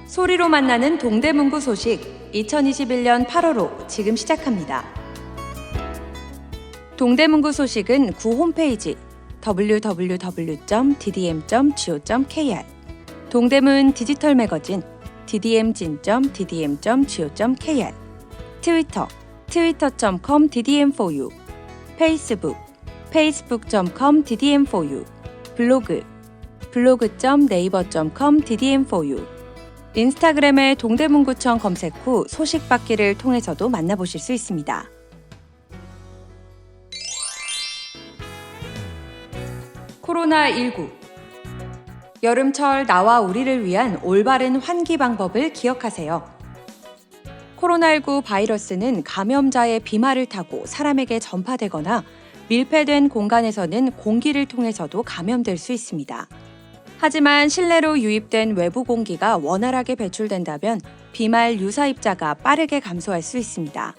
소리로 만나는 동대문구 소식 2021년 8월호 지금 시작합니다. 동대문구 소식은 구 홈페이지 www.ddm.go.kr 동대문 디지털 매거진 ddm.go.kr 트위터 twitter.com/ddm4u 페이스북 facebook.com/ddm4u 블로그 blog.naver.com/ddm4u 인스타그램의 동대문구청 검색 후 소식 받기를 통해서도 만나보실 수 있습니다. 코로나19 여름철 나와 우리를 위한 올바른 환기 방법을 기억하세요. 코로나19 바이러스는 감염자의 비말을 타고 사람에게 전파되거나 밀폐된 공간에서는 공기를 통해서도 감염될 수 있습니다. 하지만 실내로 유입된 외부 공기가 원활하게 배출된다면 비말 유사입자가 빠르게 감소할 수 있습니다.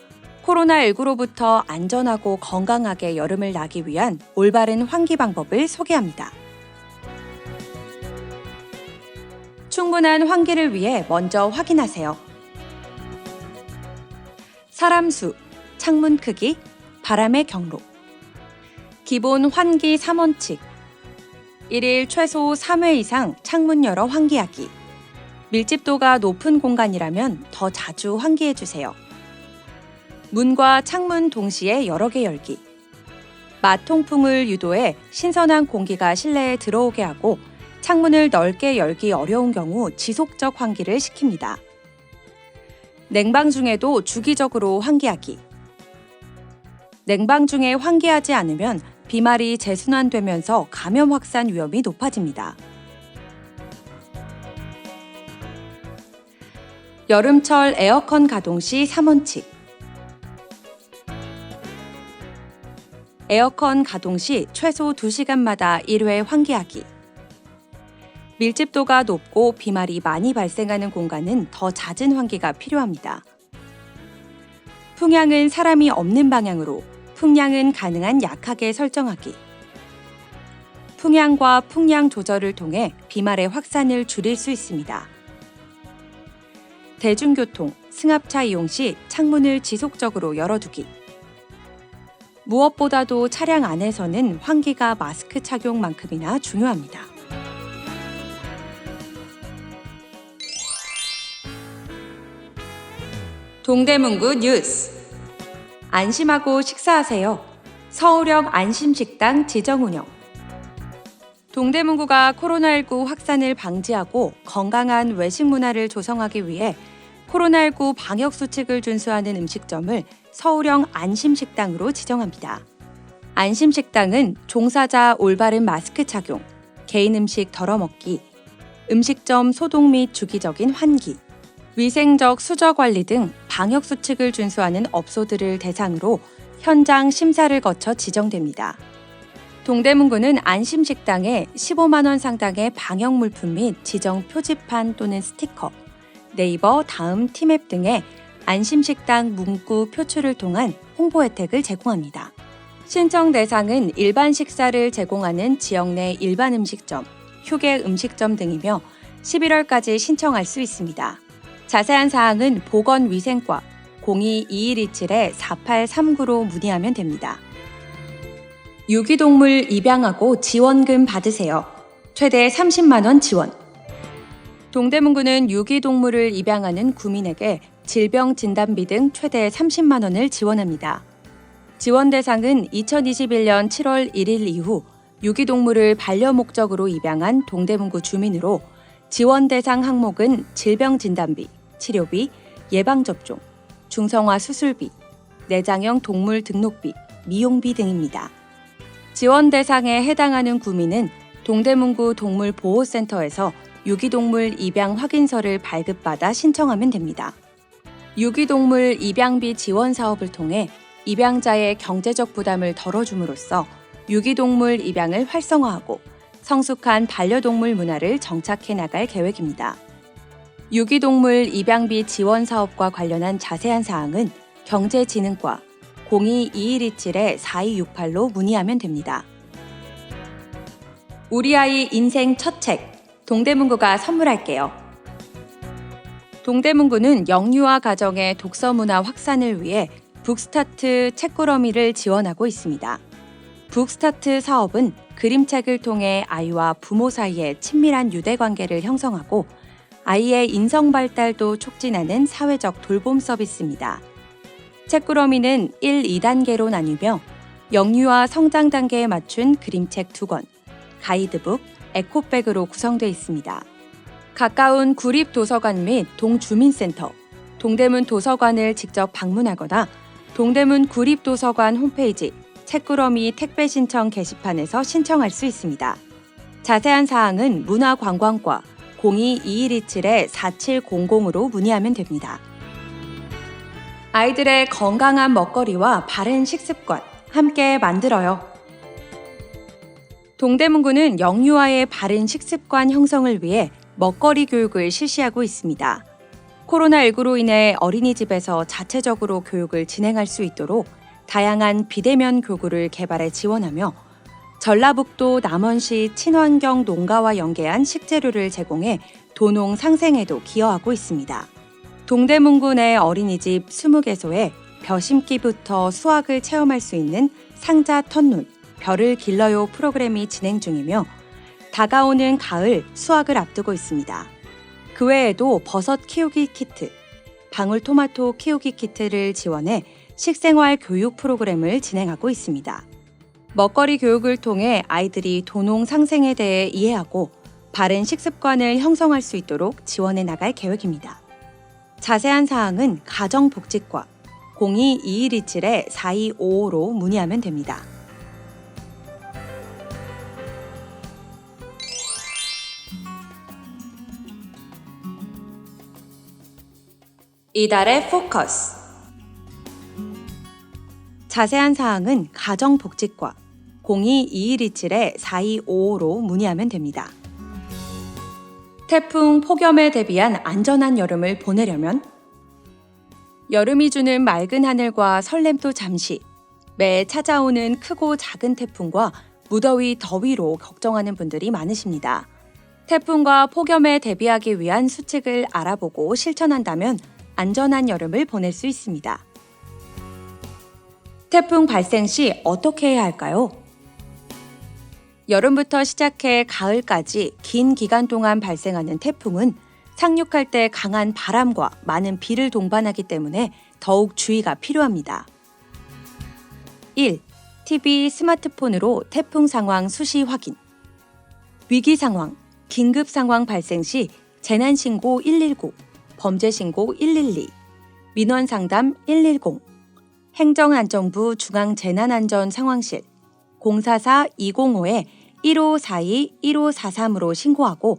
코로나19로부터 안전하고 건강하게 여름을 나기 위한 올바른 환기 방법을 소개합니다. 충분한 환기를 위해 먼저 확인하세요. 사람 수, 창문 크기, 바람의 경로. 기본 환기 3원칙. 1일 최소 3회 이상 창문 열어 환기하기. 밀집도가 높은 공간이라면 더 자주 환기해주세요. 문과 창문 동시에 여러 개 열기. 마통풍을 유도해 신선한 공기가 실내에 들어오게 하고 창문을 넓게 열기 어려운 경우 지속적 환기를 시킵니다. 냉방 중에도 주기적으로 환기하기. 냉방 중에 환기하지 않으면 비말이 재순환되면서 감염 확산 위험이 높아집니다. 여름철 에어컨 가동 시 3원칙. 에어컨 가동 시 최소 2시간마다 1회 환기하기. 밀집도가 높고 비말이 많이 발생하는 공간은 더 잦은 환기가 필요합니다. 풍향은 사람이 없는 방향으로, 풍량은 가능한 약하게 설정하기. 풍향과 풍량 조절을 통해 비말의 확산을 줄일 수 있습니다. 대중교통, 승합차 이용 시 창문을 지속적으로 열어두기. 무엇보다도 차량 안에서는 환기가 마스크 착용만큼이나 중요합니다. 동대문구 뉴스. 안심하고 식사하세요. 서울역 안심식당 지정 운영. 동대문구가 코로나19 확산을 방지하고 건강한 외식 문화를 조성하기 위해 코로나19 방역 수칙을 준수하는 음식점을 서울형 안심식당으로 지정합니다. 안심식당은 종사자 올바른 마스크 착용, 개인 음식 덜어먹기, 음식점 소독 및 주기적인 환기, 위생적 수저 관리 등 방역 수칙을 준수하는 업소들을 대상으로 현장 심사를 거쳐 지정됩니다. 동대문구는 안심식당에 15만 원 상당의 방역 물품 및 지정 표지판 또는 스티커, 네이버, 다음, 티맵 등의 안심식당 문구 표출을 통한 홍보 혜택을 제공합니다. 신청 대상은 일반 식사를 제공하는 지역 내 일반 음식점, 휴게 음식점 등이며 11월까지 신청할 수 있습니다. 자세한 사항은 보건위생과 02-2127-4839로 문의하면 됩니다. 유기동물 입양하고 지원금 받으세요. 최대 30만 원 지원. 동대문구는 유기동물을 입양하는 구민에게 질병 진단비 등 최대 30만 원을 지원합니다. 지원 대상은 2021년 7월 1일 이후 유기동물을 반려 목적으로 입양한 동대문구 주민으로 지원 대상 항목은 질병 진단비, 치료비, 예방접종, 중성화 수술비, 내장형 동물 등록비, 미용비 등입니다. 지원 대상에 해당하는 구민은 동대문구 동물보호센터에서 유기동물 입양 확인서를 발급받아 신청하면 됩니다. 유기동물 입양비 지원 사업을 통해 입양자의 경제적 부담을 덜어줌으로써 유기동물 입양을 활성화하고 성숙한 반려동물 문화를 정착해 나갈 계획입니다. 유기동물 입양비 지원 사업과 관련한 자세한 사항은 경제진흥과 02-2127-4268로 문의하면 됩니다. 우리 아이 인생 첫 책, 동대문구가 선물할게요. 동대문구는 영유아 가정의 독서 문화 확산을 위해 북스타트 책꾸러미를 지원하고 있습니다. 북스타트 사업은 그림책을 통해 아이와 부모 사이의 친밀한 유대관계를 형성하고 아이의 인성 발달도 촉진하는 사회적 돌봄 서비스입니다. 책꾸러미는 1, 2단계로 나뉘며 영유아 성장 단계에 맞춘 그림책 2권, 가이드북, 에코백으로 구성되어 있습니다. 가까운 구립도서관 및 동주민센터, 동대문 도서관을 직접 방문하거나 동대문 구립도서관 홈페이지 책꾸러미 택배 신청 게시판에서 신청할 수 있습니다. 자세한 사항은 문화관광과 02-2127-4700으로 문의하면 됩니다. 아이들의 건강한 먹거리와 바른 식습관 함께 만들어요. 동대문구는 영유아의 바른 식습관 형성을 위해 먹거리 교육을 실시하고 있습니다. 코로나19로 인해 어린이집에서 자체적으로 교육을 진행할 수 있도록 다양한 비대면 교구를 개발해 지원하며 전라북도 남원시 친환경 농가와 연계한 식재료를 제공해 도농 상생에도 기여하고 있습니다. 동대문구 내 어린이집 20개소에 벼 심기부터 수확을 체험할 수 있는 상자 텄눈, 벼를 길러요 프로그램이 진행 중이며 다가오는 가을 수확을 앞두고 있습니다. 그 외에도 버섯 키우기 키트, 방울토마토 키우기 키트를 지원해 식생활 교육 프로그램을 진행하고 있습니다. 먹거리 교육을 통해 아이들이 도농 상생에 대해 이해하고 바른 식습관을 형성할 수 있도록 지원해 나갈 계획입니다. 자세한 사항은 가정복지과 02-2127-4255로 문의하면 됩니다. 이달의 포커스. 자세한 사항은 가정복지과 02-2127-4255로 문의하면 됩니다. 태풍 폭염에 대비한 안전한 여름을 보내려면 여름이 주는 맑은 하늘과 설렘도 잠시, 매해 찾아오는 크고 작은 태풍과 무더위, 더위로 걱정하는 분들이 많으십니다. 태풍과 폭염에 대비하기 위한 수칙을 알아보고 실천한다면 안전한 여름을 보낼 수 있습니다. 태풍 발생 시 어떻게 해야 할까요? 여름부터 시작해 가을까지 긴 기간 동안 발생하는 태풍은 상륙할 때 강한 바람과 많은 비를 동반하기 때문에 더욱 주의가 필요합니다. 1. TV, 스마트폰으로 태풍 상황 수시 확인. 위기 상황, 긴급 상황 발생 시 재난신고 119, 범죄신고 112, 민원상담 110, 행정안전부 중앙재난안전상황실 044-205-1542-1543으로 신고하고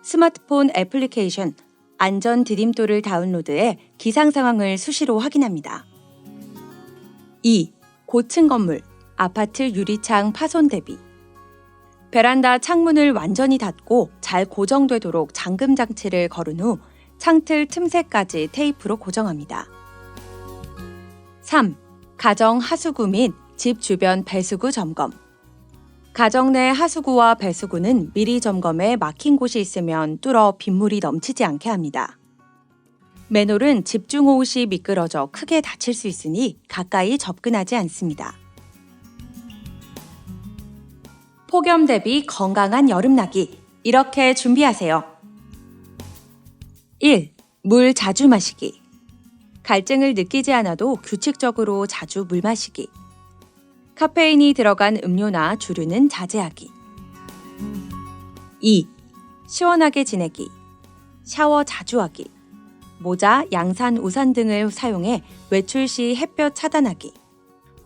스마트폰 애플리케이션 안전 디딤돌을 다운로드해 기상 상황을 수시로 확인합니다. 2. 고층 건물, 아파트 유리창 파손 대비. 베란다 창문을 완전히 닫고 잘 고정되도록 잠금 장치를 걸은 후 창틀 틈새까지 테이프로 고정합니다. 3. 가정 하수구 및 집 주변 배수구 점검. 가정 내 하수구와 배수구는 미리 점검해 막힌 곳이 있으면 뚫어 빗물이 넘치지 않게 합니다. 맨홀은 집중호우 시 미끄러져 크게 다칠 수 있으니 가까이 접근하지 않습니다. 폭염 대비 건강한 여름나기. 이렇게 준비하세요. 1. 물 자주 마시기. 갈증을 느끼지 않아도 규칙적으로 자주 물 마시기. 카페인이 들어간 음료나 주류는 자제하기. 2. 시원하게 지내기. 샤워 자주 하기. 모자, 양산, 우산 등을 사용해 외출 시 햇볕 차단하기.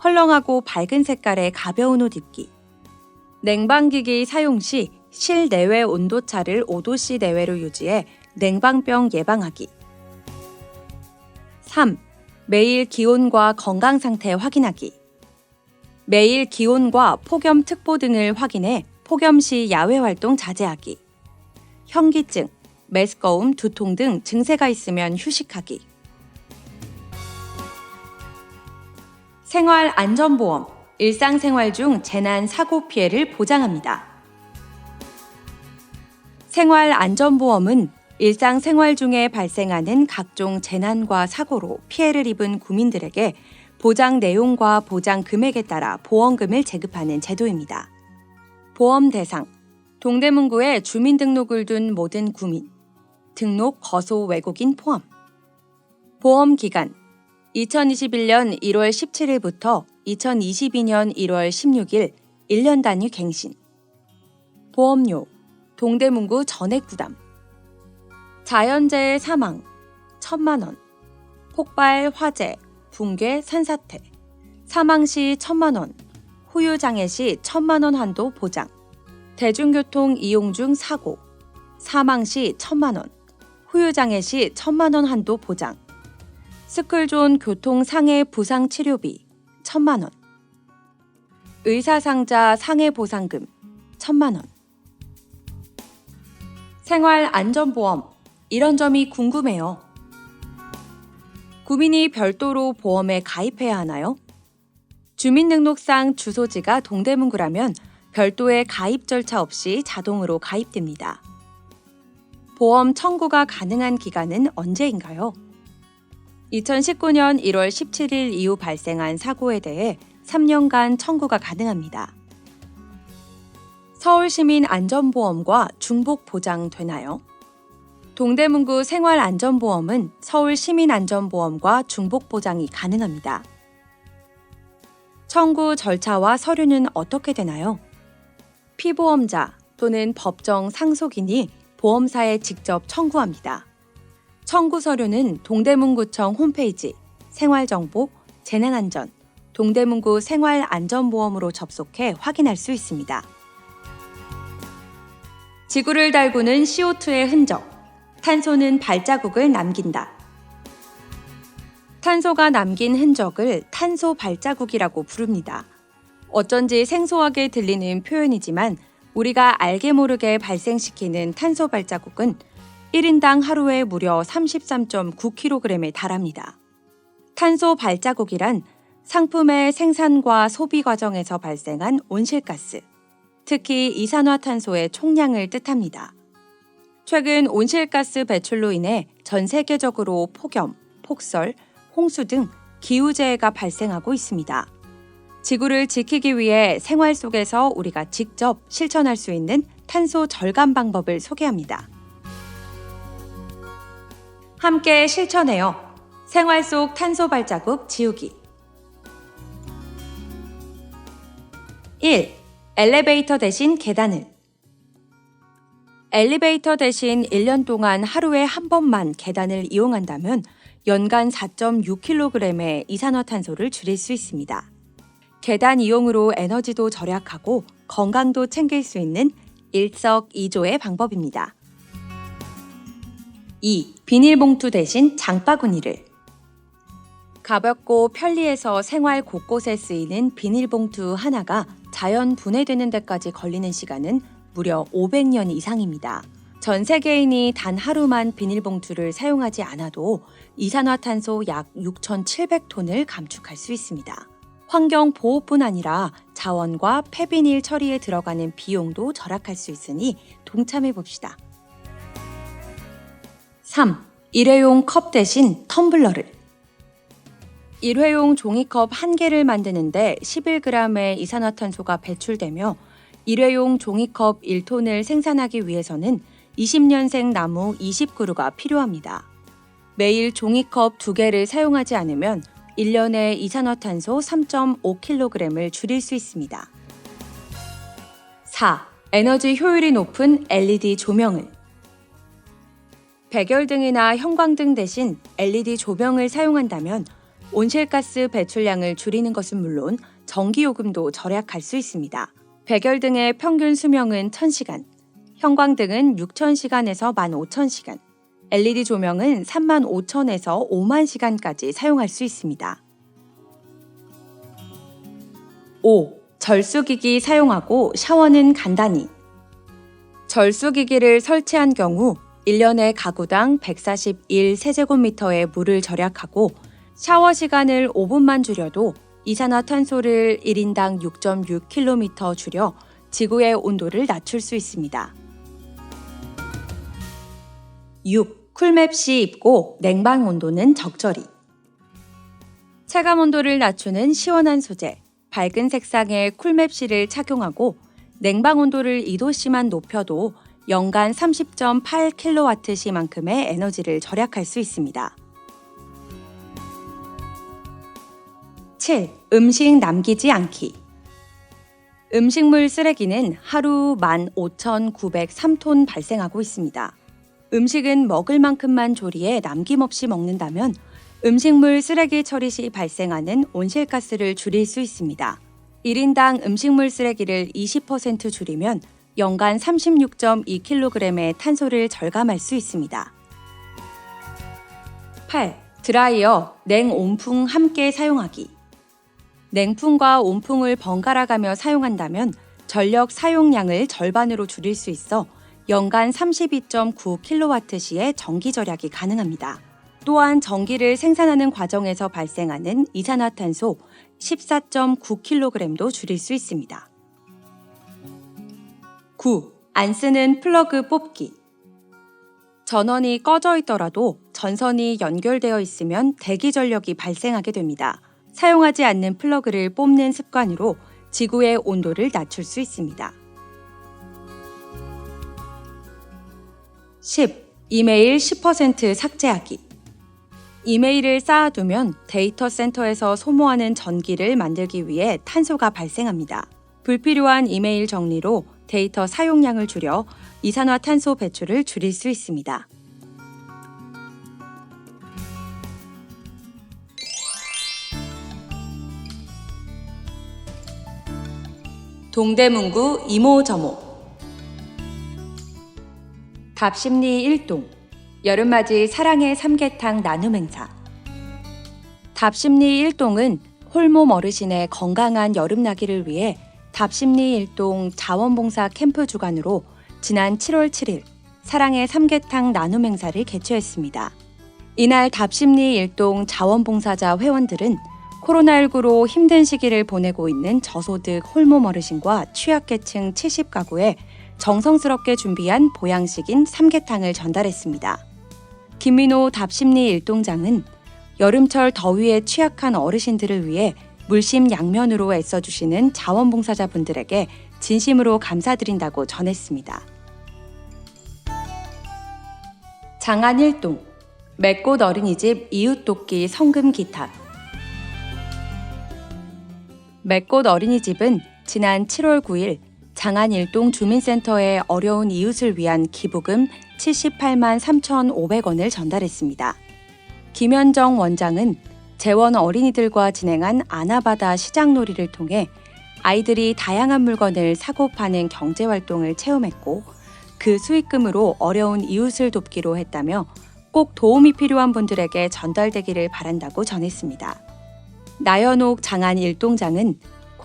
헐렁하고 밝은 색깔의 가벼운 옷 입기. 냉방기기 사용 시 실내외 온도차를 5도씨 내외로 유지해 냉방병 예방하기. 3. 매일 기온과 건강 상태 확인하기. 매일 기온과 폭염특보 등을 확인해 폭염 시 야외 활동 자제하기. 현기증, 메스꺼움, 두통 등 증세가 있으면 휴식하기. 생활안전보험, 일상생활 중 재난 사고 피해를 보장합니다. 생활안전보험은 일상생활 중에 발생하는 각종 재난과 사고로 피해를 입은 구민들에게 보장 내용과 보장 금액에 따라 보험금을 제급하는 제도입니다. 보험 대상, 동대문구에 주민등록을 둔 모든 구민, 등록 거소 외국인 포함. 보험 기간, 2021년 1월 17일부터 2022년 1월 16일 1년 단위 갱신. 보험료, 동대문구 전액 부담. 자연재해 사망, 1,000만 원. 폭발, 화재, 붕괴, 산사태. 사망 시 1,000만 원. 후유장애 시 1,000만 원 한도 보장. 대중교통 이용 중 사고. 사망 시 1,000만 원. 후유장애 시 1,000만 원 한도 보장. 스쿨존 교통상해 부상 치료비 1,000만 원. 의사상자 상해 보상금 1,000만 원. 생활안전보험, 이런 점이 궁금해요. 구민이 별도로 보험에 가입해야 하나요? 주민등록상 주소지가 동대문구라면 별도의 가입 절차 없이 자동으로 가입됩니다. 보험 청구가 가능한 기간은 언제인가요? 2019년 1월 17일 이후 발생한 사고에 대해 3년간 청구가 가능합니다. 서울시민안전보험과 중복 보장되나요? 동대문구 생활안전보험은 서울시민안전보험과 중복 보장이 가능합니다. 청구 절차와 서류는 어떻게 되나요? 피보험자 또는 법정 상속인이 보험사에 직접 청구합니다. 청구 서류는 동대문구청 홈페이지 생활정보, 재난안전, 동대문구 생활안전보험으로 접속해 확인할 수 있습니다. 지구를 달구는 CO2의 흔적. 탄소는 발자국을 남긴다. 탄소가 남긴 흔적을 탄소 발자국이라고 부릅니다. 어쩐지 생소하게 들리는 표현이지만 우리가 알게 모르게 발생시키는 탄소 발자국은 1인당 하루에 무려 33.9kg에 달합니다. 탄소 발자국이란 상품의 생산과 소비 과정에서 발생한 온실가스, 특히 이산화탄소의 총량을 뜻합니다. 최근 온실가스 배출로 인해 전 세계적으로 폭염, 폭설, 홍수 등 기후재해가 발생하고 있습니다. 지구를 지키기 위해 생활 속에서 우리가 직접 실천할 수 있는 탄소 절감 방법을 소개합니다. 함께 실천해요. 생활 속 탄소 발자국 지우기. 1. 엘리베이터 대신 계단을. 엘리베이터 대신 1년 동안 하루에 한 번만 계단을 이용한다면 연간 4.6kg의 이산화탄소를 줄일 수 있습니다. 계단 이용으로 에너지도 절약하고 건강도 챙길 수 있는 일석이조의 방법입니다. 2. 비닐봉투 대신 장바구니를. 가볍고 편리해서 생활 곳곳에 쓰이는 비닐봉투 하나가 자연 분해되는 데까지 걸리는 시간은 무려 500년 이상입니다. 전 세계인이 단 하루만 비닐봉투를 사용하지 않아도 이산화탄소 약 6,700톤을 감축할 수 있습니다. 환경 보호뿐 아니라 자원과 폐비닐 처리에 들어가는 비용도 절약할 수 있으니 동참해 봅시다. 3. 일회용 컵 대신 텀블러를. 일회용 종이컵 1개를 만드는데 11g의 이산화탄소가 배출되며 일회용 종이컵 1톤을 생산하기 위해서는 20년생 나무 20그루가 필요합니다. 매일 종이컵 2개를 사용하지 않으면 1년에 이산화탄소 3.5kg을 줄일 수 있습니다. 4. 에너지 효율이 높은 LED 조명을. 백열등이나 형광등 대신 LED 조명을 사용한다면 온실가스 배출량을 줄이는 것은 물론 전기요금도 절약할 수 있습니다. 백열등의 평균 수명은 1,000시간, 형광등은 6,000시간에서 15,000시간, LED 조명은 35,000에서 50,000시간까지 사용할 수 있습니다. 5. 절수기기 사용하고 샤워는 간단히. 절수기기를 설치한 경우 1년에 가구당 141세제곱미터의 물을 절약하고 샤워 시간을 5분만 줄여도 이산화탄소를 1인당 6.6km 줄여 지구의 온도를 낮출 수 있습니다. 6. 쿨맵시 입고 냉방 온도는 적절히. 체감 온도를 낮추는 시원한 소재, 밝은 색상의 쿨맵시를 착용하고 냉방 온도를 2도씨만 높여도 연간 30.8kWh만큼의 에너지를 절약할 수 있습니다. 7. 음식 남기지 않기. 음식물 쓰레기는 하루 15,903톤 발생하고 있습니다. 음식은 먹을 만큼만 조리해 남김없이 먹는다면 음식물 쓰레기 처리 시 발생하는 온실가스를 줄일 수 있습니다. 1인당 음식물 쓰레기를 20% 줄이면 연간 36.2kg의 탄소를 절감할 수 있습니다. 8. 드라이어, 냉온풍 함께 사용하기. 냉풍과 온풍을 번갈아 가며 사용한다면 전력 사용량을 절반으로 줄일 수 있어 연간 32.9kWh의 전기 절약이 가능합니다. 또한 전기를 생산하는 과정에서 발생하는 이산화탄소 14.9kg도 줄일 수 있습니다. 9. 안 쓰는 플러그 뽑기. 전원이 꺼져 있더라도 전선이 연결되어 있으면 대기 전력이 발생하게 됩니다. 사용하지 않는 플러그를 뽑는 습관으로 지구의 온도를 낮출 수 있습니다. 10. 이메일 10% 삭제하기. 이메일을 쌓아두면 데이터 센터에서 소모하는 전기를 만들기 위해 탄소가 발생합니다. 불필요한 이메일 정리로 데이터 사용량을 줄여 이산화탄소 배출을 줄일 수 있습니다. 동대문구 이모저모. 답심리 1동, 여름맞이 사랑의 삼계탕 나눔 행사. 답심리 1동은 홀몸 어르신의 건강한 여름나기를 위해 답심리 1동 자원봉사 캠프 주관으로 지난 7월 7일 사랑의 삼계탕 나눔 행사를 개최했습니다. 이날 답심리 1동 자원봉사자 회원들은 코로나19로 힘든 시기를 보내고 있는 저소득 홀몸 어르신과 취약계층 70가구에 정성스럽게 준비한 보양식인 삼계탕을 전달했습니다. 김민호 답심리 1동장은 여름철 더위에 취약한 어르신들을 위해 물심 양면으로 애써주시는 자원봉사자분들에게 진심으로 감사드린다고 전했습니다. 장안 1동, 맺꽃 어린이집 이웃돕기 성금 기탁. 맺꽃 어린이집은 지난 7월 9일 장안 1동 주민센터에 어려운 이웃을 위한 기부금 78만 3,500원을 전달했습니다. 김현정 원장은 재원 어린이들과 진행한 아나바다 시장놀이를 통해 아이들이 다양한 물건을 사고 파는 경제활동을 체험했고 그 수익금으로 어려운 이웃을 돕기로 했다며 꼭 도움이 필요한 분들에게 전달되기를 바란다고 전했습니다. 나연옥 장안 1동장은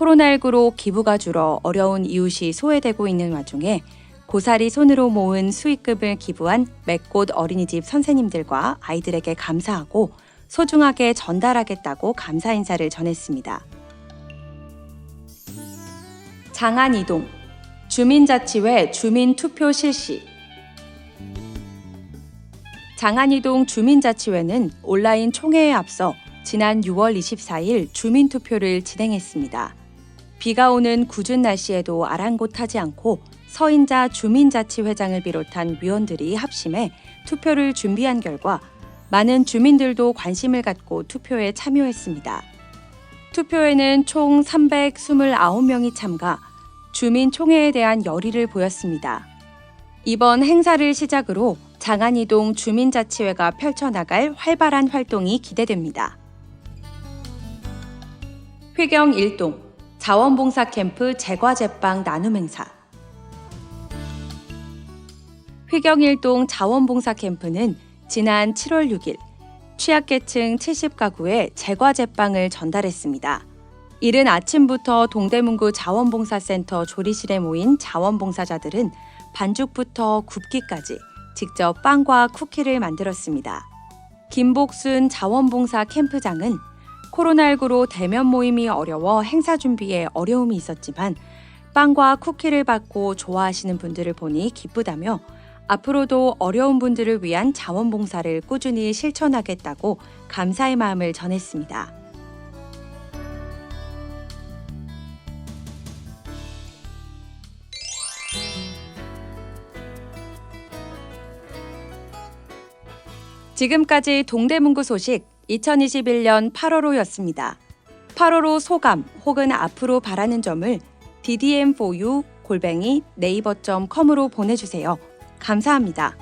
코로나19로 기부가 줄어 어려운 이웃이 소외되고 있는 와중에 고사리 손으로 모은 수익금을 기부한 맺꽃 어린이집 선생님들과 아이들에게 감사하고 소중하게 전달하겠다고 감사 인사를 전했습니다. 장안 2동, 주민자치회 주민투표 실시. 장안 2동 주민자치회는 온라인 총회에 앞서 지난 6월 24일 주민투표를 진행했습니다. 비가 오는 궂은 날씨에도 아랑곳하지 않고 서인자 주민자치회장을 비롯한 위원들이 합심해 투표를 준비한 결과 많은 주민들도 관심을 갖고 투표에 참여했습니다. 투표에는 총 329명이 참가, 주민총회에 대한 열의를 보였습니다. 이번 행사를 시작으로 장안 2동 주민자치회가 펼쳐나갈 활발한 활동이 기대됩니다. 회경 1동, 자원봉사 캠프 제과제빵 나눔 행사. 회경 1동 자원봉사 캠프는 지난 7월 6일 취약계층 70가구에 제과제빵을 전달했습니다. 이른 아침부터 동대문구 자원봉사센터 조리실에 모인 자원봉사자들은 반죽부터 굽기까지 직접 빵과 쿠키를 만들었습니다. 김복순 자원봉사 캠프장은 코로나19로 대면 모임이 어려워 행사 준비에 어려움이 있었지만 빵과 쿠키를 받고 좋아하시는 분들을 보니 기쁘다며 앞으로도 어려운 분들을 위한 자원봉사를 꾸준히 실천하겠다고 감사의 마음을 전했습니다. 지금까지 동대문구 소식 2021년 8월호였습니다. 8월호 소감 혹은 앞으로 바라는 점을 ddm4u@naver.com으로 보내주세요. 감사합니다.